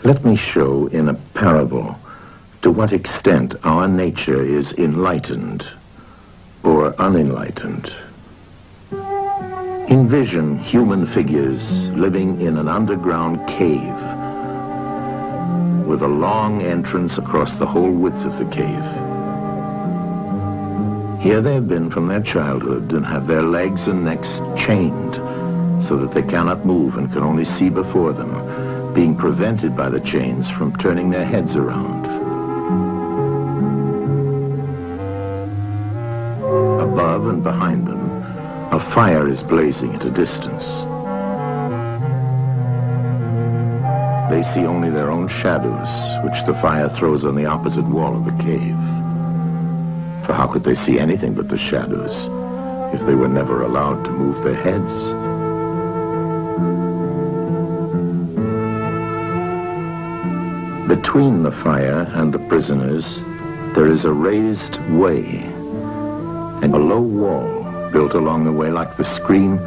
Let me show in a parable to what extent our nature is enlightened or unenlightened. Envision human figures living in an underground cave with a long entrance across the whole width of the cave. Here they have been from their childhood and have their legs and necks chained so that they cannot move and can only see before them, being prevented by the chains from turning their heads around. Above and behind them, a fire is blazing at a distance. They see only their own shadows, which the fire throws on the opposite wall of the cave. For how could they see anything but the shadows if they were never allowed to move their heads? Between the fire and the prisoners, there is a raised way and a low wall built along the way like the screen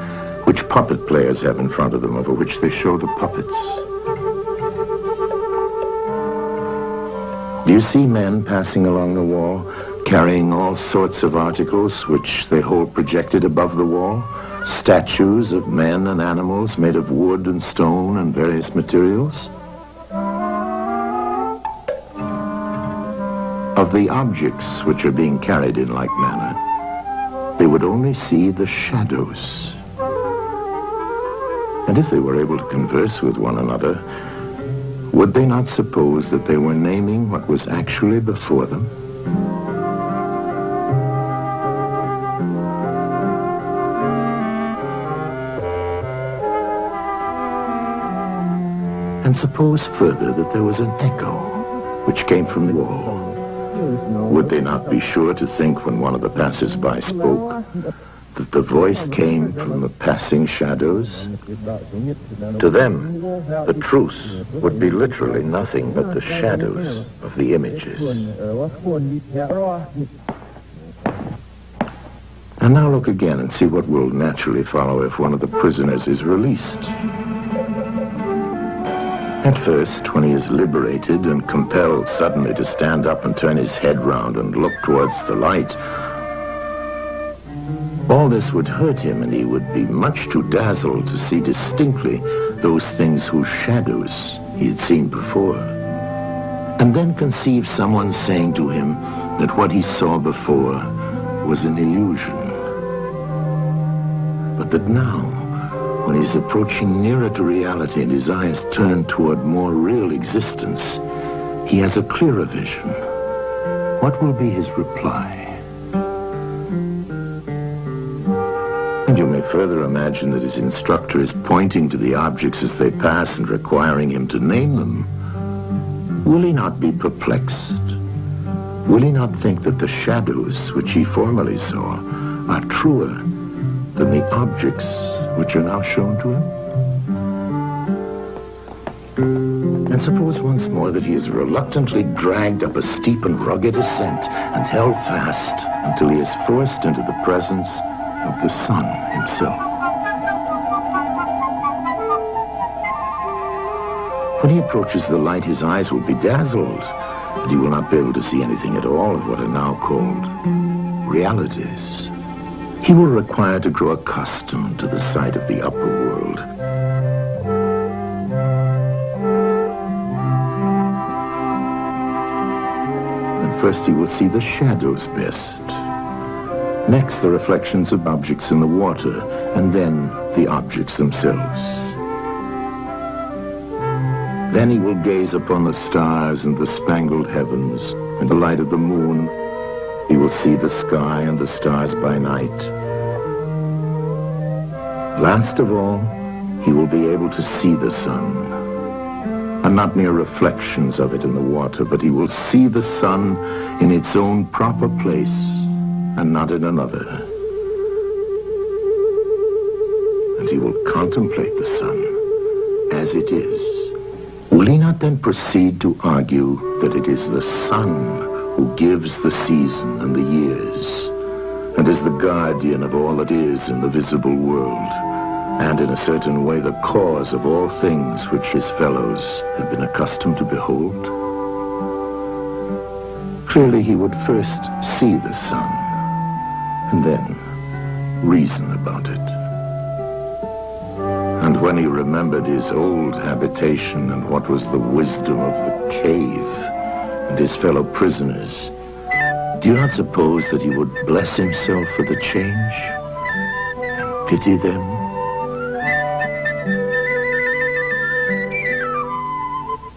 which puppet players have in front of them, over which they show the puppets. Do you see men passing along the wall, carrying all sorts of articles which they hold projected above the wall? Statues of men and animals made of wood and stone and various materials? Of the objects which are being carried in like manner, they would only see the shadows. And if they were able to converse with one another, would they not suppose that they were naming what was actually before them? And suppose further that there was an echo which came from the wall. Would they not be sure to think when one of the passers-by spoke that the voice came from the passing shadows? To them, the truth would be literally nothing but the shadows of the images. And now look again and see what will naturally follow if one of the prisoners is released. At first, when he is liberated and compelled suddenly to stand up and turn his head round and look towards the light, all this would hurt him, and he would be much too dazzled to see distinctly those things whose shadows he had seen before. And then conceive someone saying to him that what he saw before was an illusion, but that now, when he's approaching nearer to reality and his eyes turn toward more real existence, he has a clearer vision. What will be his reply? And you may further imagine that his instructor is pointing to the objects as they pass and requiring him to name them. Will he not be perplexed? Will he not think that the shadows which he formerly saw are truer than the objects which are now shown to him? And suppose once more that he is reluctantly dragged up a steep and rugged ascent and held fast until he is forced into the presence of the sun himself. When he approaches the light, his eyes will be dazzled, and he will not be able to see anything at all of what are now called realities. He will require to grow accustomed to the sight of the upper world. And first he will see the shadows best. Next, the reflections of objects in the water, and then the objects themselves. Then he will gaze upon the stars and the spangled heavens and the light of the moon. He will see the sky and the stars by night. Last of all, he will be able to see the sun, and not mere reflections of it in the water, but he will see the sun in its own proper place and not in another. And he will contemplate the sun as it is. Will he not then proceed to argue that it is the sun who gives the season and the years, and is the guardian of all that is in the visible world, and in a certain way the cause of all things which his fellows had been accustomed to behold? Clearly he would first see the sun, and then reason about it. And when he remembered his old habitation and what was the wisdom of the cave and his fellow prisoners, do you not suppose that he would bless himself for the change and pity them?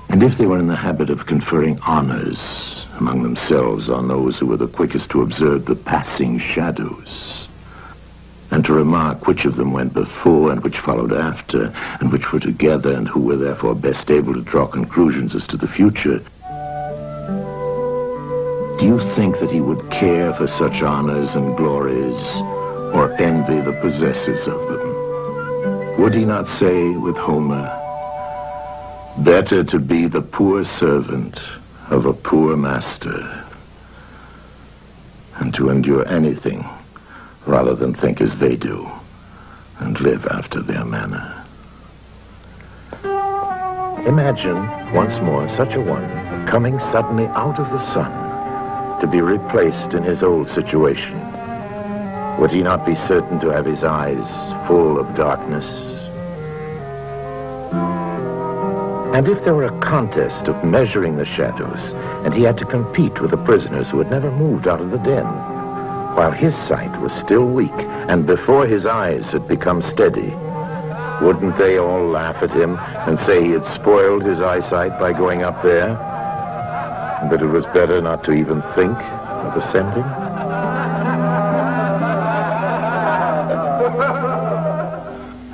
And if they were in the habit of conferring honors among themselves on those who were the quickest to observe the passing shadows, and to remark which of them went before and which followed after, and which were together and who were therefore best able to draw conclusions as to the future, do you think that he would care for such honors and glories, or envy the possessors of them? Would he not say with Homer, "Better to be the poor servant of a poor master, and to endure anything rather than think as they do and live after their manner"? Imagine once more such a one coming suddenly out of the sun to be replaced in his old situation. Would he not be certain to have his eyes full of darkness? And if there were a contest of measuring the shadows, and he had to compete with the prisoners who had never moved out of the den, while his sight was still weak and before his eyes had become steady, wouldn't they all laugh at him and say he had spoiled his eyesight by going up there, and that it was better not to even think of ascending?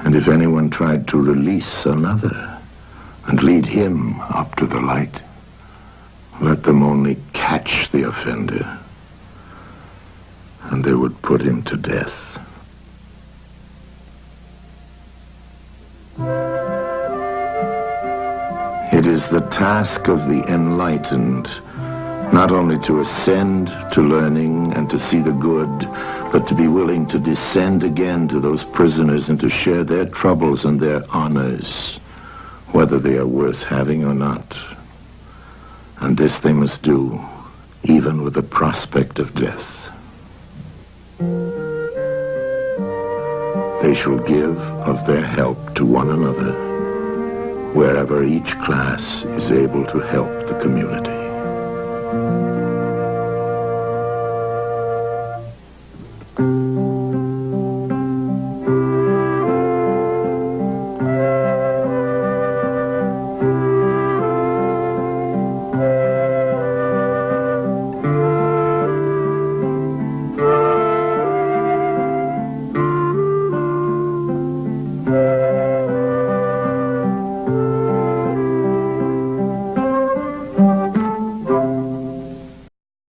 And if anyone tried to release another and lead him up to the light, let them only catch the offender, and they would put him to death. It is the task of the enlightened not only to ascend to learning and to see the good, but to be willing to descend again to those prisoners and to share their troubles and their honors, whether they are worth having or not. And this they must do, even with the prospect of death. They shall give of their help to one another, wherever each class is able to help the community.